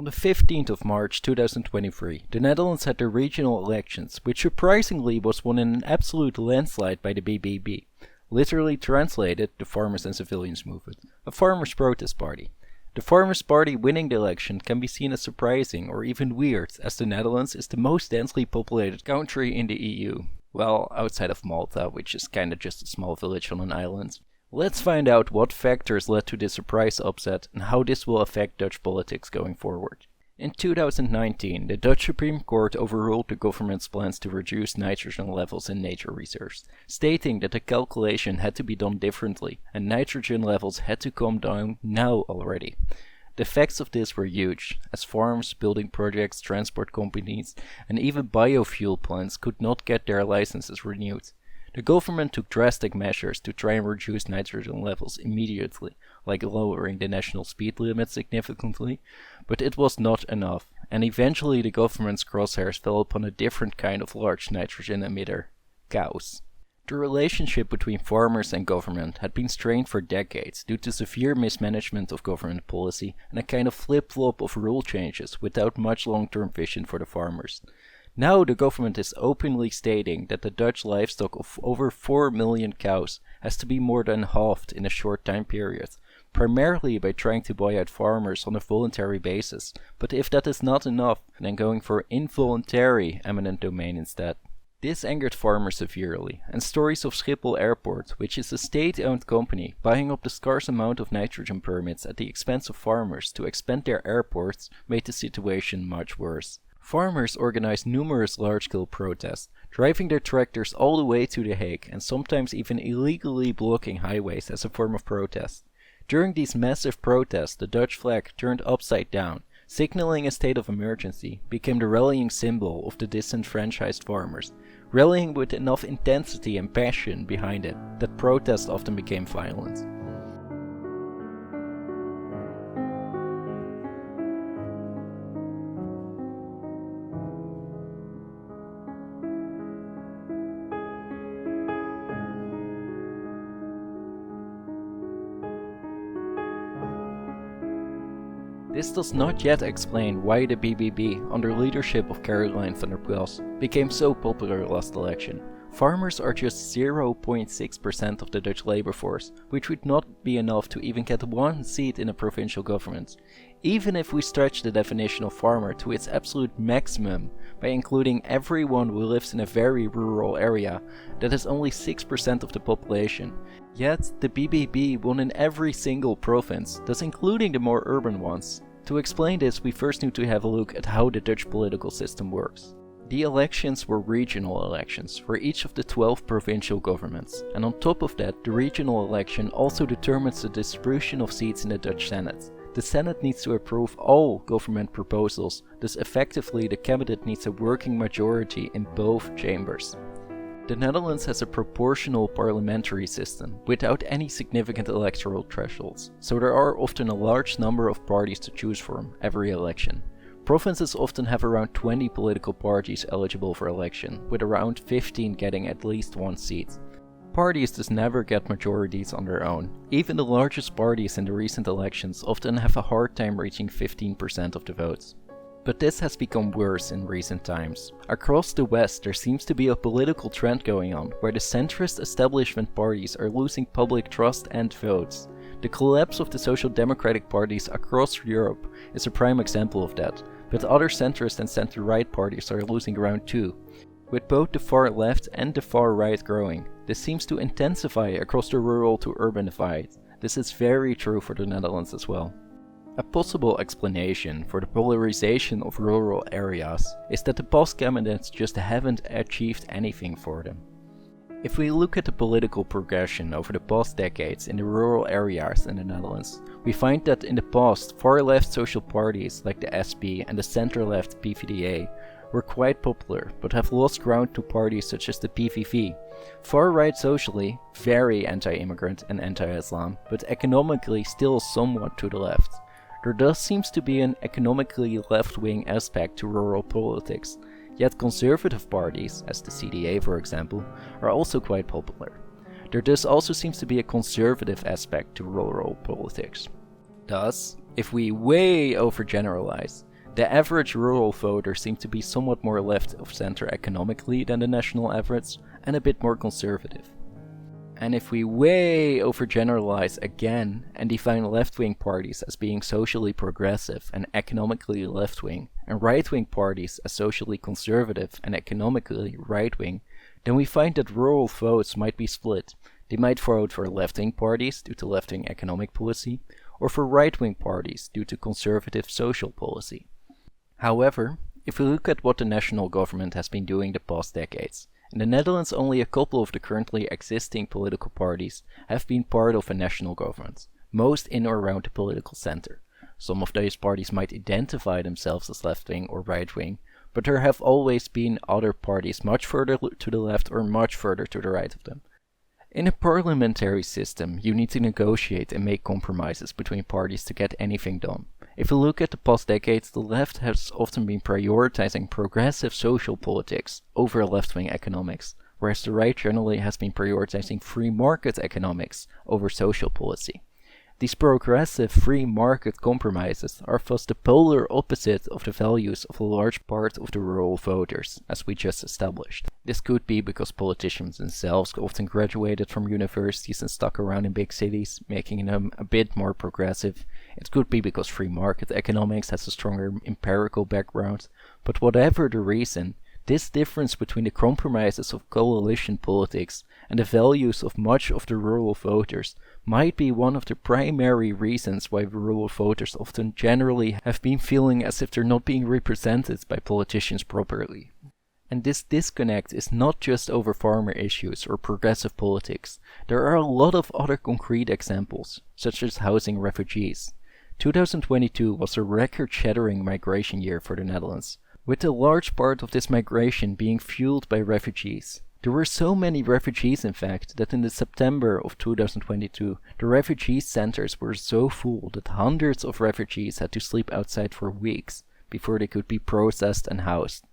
On the 15th of March 2023, the Netherlands had their regional elections, which surprisingly was won in an absolute landslide by the BBB. Literally translated, the Farmers and Civilians Movement, a farmers' protest party. The Farmers' Party winning the election can be seen as surprising or even weird, as the Netherlands is the most densely populated country in the EU. Well, outside of Malta, which is kinda just a small village on an island. Let's find out what factors led to this surprise upset and how this will affect Dutch politics going forward. In 2019, the Dutch Supreme Court overruled the government's plans to reduce nitrogen levels in nature reserves, stating that the calculation had to be done differently and nitrogen levels had to come down now already. The effects of this were huge, as farms, building projects, transport companies, and even biofuel plants could not get their licenses renewed. The government took drastic measures to try and reduce nitrogen levels immediately, like lowering the national speed limit significantly, but it was not enough, and eventually the government's crosshairs fell upon a different kind of large nitrogen emitter: cows. The relationship between farmers and government had been strained for decades due to severe mismanagement of government policy and a kind of flip-flop of rule changes without much long-term vision for the farmers. Now the government is openly stating that the Dutch livestock of over 4 million cows has to be more than halved in a short time period, primarily by trying to buy out farmers on a voluntary basis, but if that is not enough, then going for involuntary eminent domain instead. This angered farmers severely, and stories of Schiphol Airport, which is a state-owned company, buying up the scarce amount of nitrogen permits at the expense of farmers to expand their airports, made the situation much worse. Farmers organized numerous large-scale protests, driving their tractors all the way to The Hague and sometimes even illegally blocking highways as a form of protest. During these massive protests, the Dutch flag, turned upside down, signaling a state of emergency, became the rallying symbol of the disenfranchised farmers, rallying with enough intensity and passion behind it that protests often became violent. This does not yet explain why the BBB, under leadership of Caroline van der Plas, became so popular last election. Farmers are just 0.6% of the Dutch labor force, which would not be enough to even get one seat in a provincial government. Even if we stretch the definition of farmer to its absolute maximum, by including everyone who lives in a very rural area, that is only 6% of the population. Yet, the BBB won in every single province, thus including the more urban ones. To explain this, we first need to have a look at how the Dutch political system works. The elections were regional elections for each of the 12 provincial governments, and on top of that, the regional election also determines the distribution of seats in the Dutch Senate. The Senate needs to approve all government proposals, thus effectively the cabinet needs a working majority in both chambers. The Netherlands has a proportional parliamentary system, without any significant electoral thresholds, so there are often a large number of parties to choose from every election. Provinces often have around 20 political parties eligible for election, with around 15 getting at least one seat. Parties thus never get majorities on their own. Even the largest parties in the recent elections often have a hard time reaching 15% of the votes. But this has become worse in recent times. Across the West, there seems to be a political trend going on, where the centrist establishment parties are losing public trust and votes. The collapse of the social democratic parties across Europe is a prime example of that, but other centrist and center-right parties are losing ground too. With both the far left and the far right growing, this seems to intensify across the rural to urban divide. This is very true for the Netherlands as well. A possible explanation for the polarization of rural areas is that the past cabinets just haven't achieved anything for them. If we look at the political progression over the past decades in the rural areas in the Netherlands, we find that in the past, far-left social parties like the SP and the center-left PvdA were quite popular, but have lost ground to parties such as the PVV. Far-right socially, very anti-immigrant and anti-Islam, but economically still somewhat to the left. There thus seems to be an economically left-wing aspect to rural politics, yet conservative parties, as the CDA for example, are also quite popular. There thus also seems to be a conservative aspect to rural politics. Thus, If we way overgeneralize, the average rural voter seems to be somewhat more left of center economically than the national average and a bit more conservative. And if we way overgeneralize again and define left-wing parties as being socially progressive and economically left-wing, and right-wing parties as socially conservative and economically right-wing, then we find that rural votes might be split. They might vote for left-wing parties due to left-wing economic policy, or for right-wing parties due to conservative social policy. However, if we look at what the national government has been doing the past decades, in the Netherlands only a couple of the currently existing political parties have been part of a national government, most in or around the political center. Some of those parties might identify themselves as left-wing or right-wing, but there have always been other parties much further to the left or much further to the right of them. In a parliamentary system, you need to negotiate and make compromises between parties to get anything done. If you look at the past decades, the left has often been prioritizing progressive social politics over left-wing economics, whereas the right generally has been prioritizing free market economics over social policy. These progressive free market compromises are thus the polar opposite of the values of a large part of the rural voters, as we just established. This could be because politicians themselves often graduated from universities and stuck around in big cities, making them a bit more progressive. It could be because free market economics has a stronger empirical background, but whatever the reason, this difference between the compromises of coalition politics and the values of much of the rural voters might be one of the primary reasons why rural voters often generally have been feeling as if they're not being represented by politicians properly. And this disconnect is not just over farmer issues or progressive politics. There are a lot of other concrete examples, such as housing refugees. 2022 was a record-shattering migration year for the Netherlands, with a large part of this migration being fueled by refugees. There were so many refugees in fact that in the September of 2022 the refugee centers were so full that hundreds of refugees had to sleep outside for weeks before they could be processed and housed.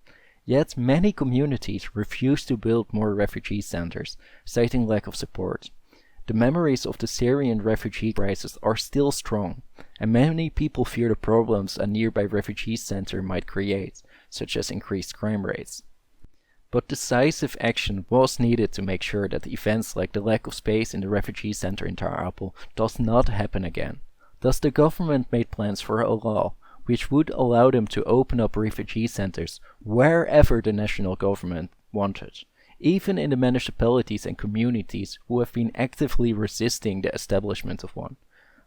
Yet many communities refused to build more refugee centers, citing lack of support. The memories of the Syrian refugee crisis are still strong, and many people fear the problems a nearby refugee center might create, such as increased crime rates. But decisive action was needed to make sure that events like the lack of space in the refugee center in Ter Apel does not happen again. Thus the government made plans for a law which would allow them to open up refugee centers wherever the national government wanted, even in the municipalities and communities who have been actively resisting the establishment of one.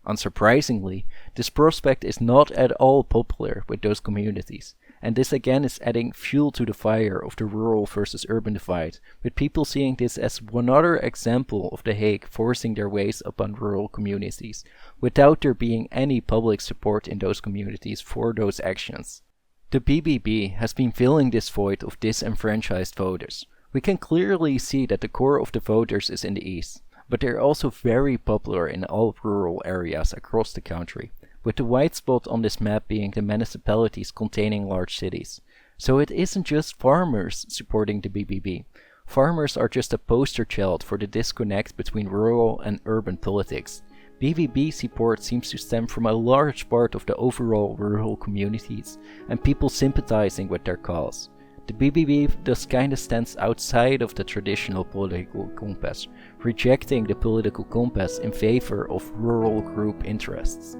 Unsurprisingly, this prospect is not at all popular with those communities, and this again is adding fuel to the fire of the rural versus urban divide, with people seeing this as one other example of The Hague forcing their ways upon rural communities, without there being any public support in those communities for those actions. The BBB has been filling this void of disenfranchised voters. We can clearly see that the core of the voters is in the east, but they're also very popular in all rural areas across the country, with the white spot on this map being the municipalities containing large cities. So it isn't just farmers supporting the BBB. Farmers are just a poster child for the disconnect between rural and urban politics. BBB support seems to stem from a large part of the overall rural communities and people sympathizing with their cause. The BBB thus kinda stands outside of the traditional political compass, rejecting the political compass in favor of rural group interests.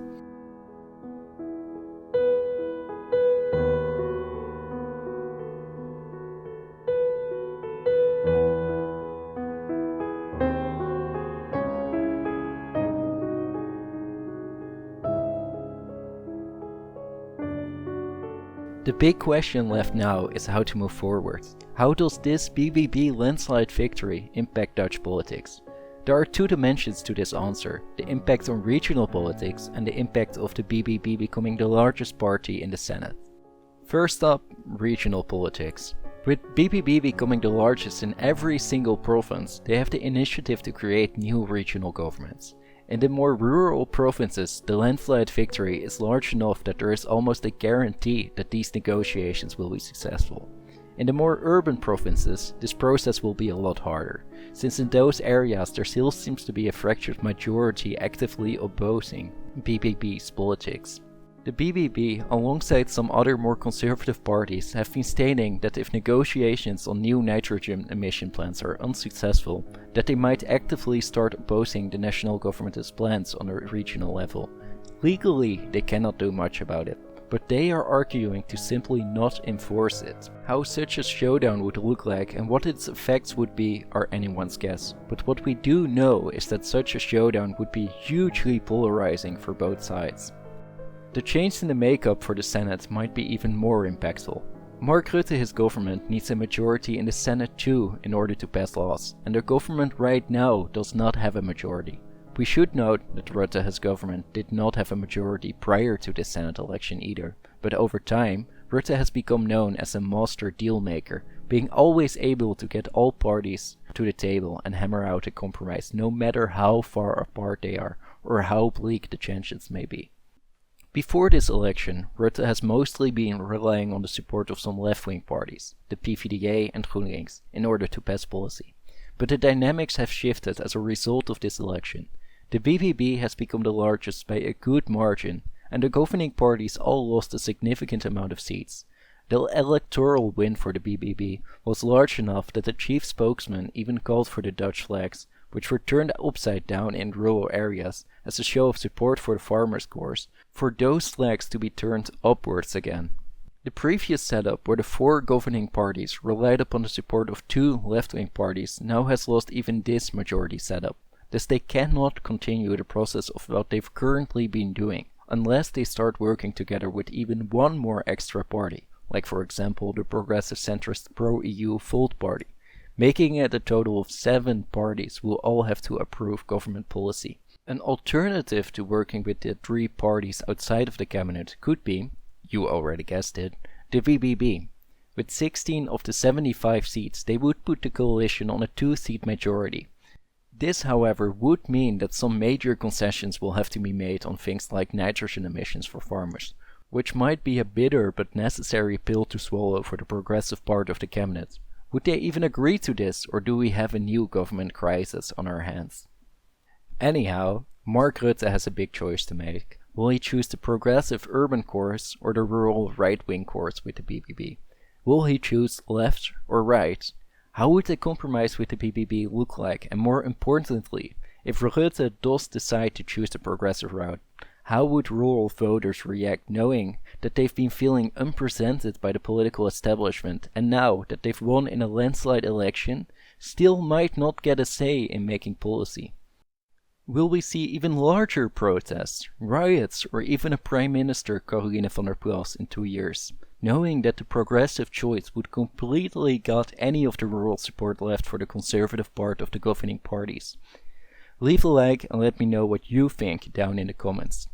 The big question left now is how to move forward. How does this BBB landslide victory impact Dutch politics? There are two dimensions to this answer, the impact on regional politics and the impact of the BBB becoming the largest party in the Senate. First up, regional politics. With BBB becoming the largest in every single province, they have the initiative to create new regional governments. In the more rural provinces, the landslide victory is large enough that there is almost a guarantee that these negotiations will be successful. In the more urban provinces, this process will be a lot harder, since in those areas there still seems to be a fractured majority actively opposing BBB's politics. The BBB, alongside some other more conservative parties, have been stating that if negotiations on new nitrogen emission plans are unsuccessful, that they might actively start opposing the national government's plans on a regional level. Legally, they cannot do much about it, but they are arguing to simply not enforce it. How such a showdown would look like and what its effects would be are anyone's guess, but what we do know is that such a showdown would be hugely polarizing for both sides. The change in the makeup for the Senate might be even more impactful. Mark Rutte, his government, needs a majority in the Senate too in order to pass laws, and the government right now does not have a majority. We should note that Rutte, his government, did not have a majority prior to this Senate election either, but over time, Rutte has become known as a master deal maker, being always able to get all parties to the table and hammer out a compromise no matter how far apart they are or how bleak the chances may be. Before this election, Rutte has mostly been relying on the support of some left-wing parties, the PvdA and GroenLinks, in order to pass policy. But the dynamics have shifted as a result of this election. The BBB has become the largest by a good margin, and the governing parties all lost a significant amount of seats. The electoral win for the BBB was large enough that the chief spokesman even called for the Dutch flags, which were turned upside down in rural areas as a show of support for the farmers' cause, for those flags to be turned upwards again. The previous setup, where the four governing parties relied upon the support of two left-wing parties, now has lost even this majority setup. Thus they cannot continue the process of what they've currently been doing, unless they start working together with even one more extra party, like for example the progressive centrist pro-EU Volt party. Making it a total of 7 parties will all have to approve government policy. An alternative to working with the 3 parties outside of the cabinet could be, you already guessed it, the BBB. With 16 of the 75 seats, they would put the coalition on a 2-seat majority. This, however, would mean that some major concessions will have to be made on things like nitrogen emissions for farmers, which might be a bitter but necessary pill to swallow for the progressive part of the cabinet. Would they even agree to this, or do we have a new government crisis on our hands? Anyhow, Mark Rutte has a big choice to make. Will he choose the progressive urban course or the rural right-wing course with the BBB? Will he choose left or right? How would a compromise with the BBB look like? And more importantly, if Rutte does decide to choose the progressive route, how would rural voters react knowing that they've been feeling unrepresented by the political establishment and now that they've won in a landslide election, still might not get a say in making policy? Will we see even larger protests, riots, or even a Prime Minister, Caroline van der Plas, in 2 years, knowing that the progressive choice would completely gut any of the rural support left for the conservative part of the governing parties? Leave a like and let me know what you think down in the comments.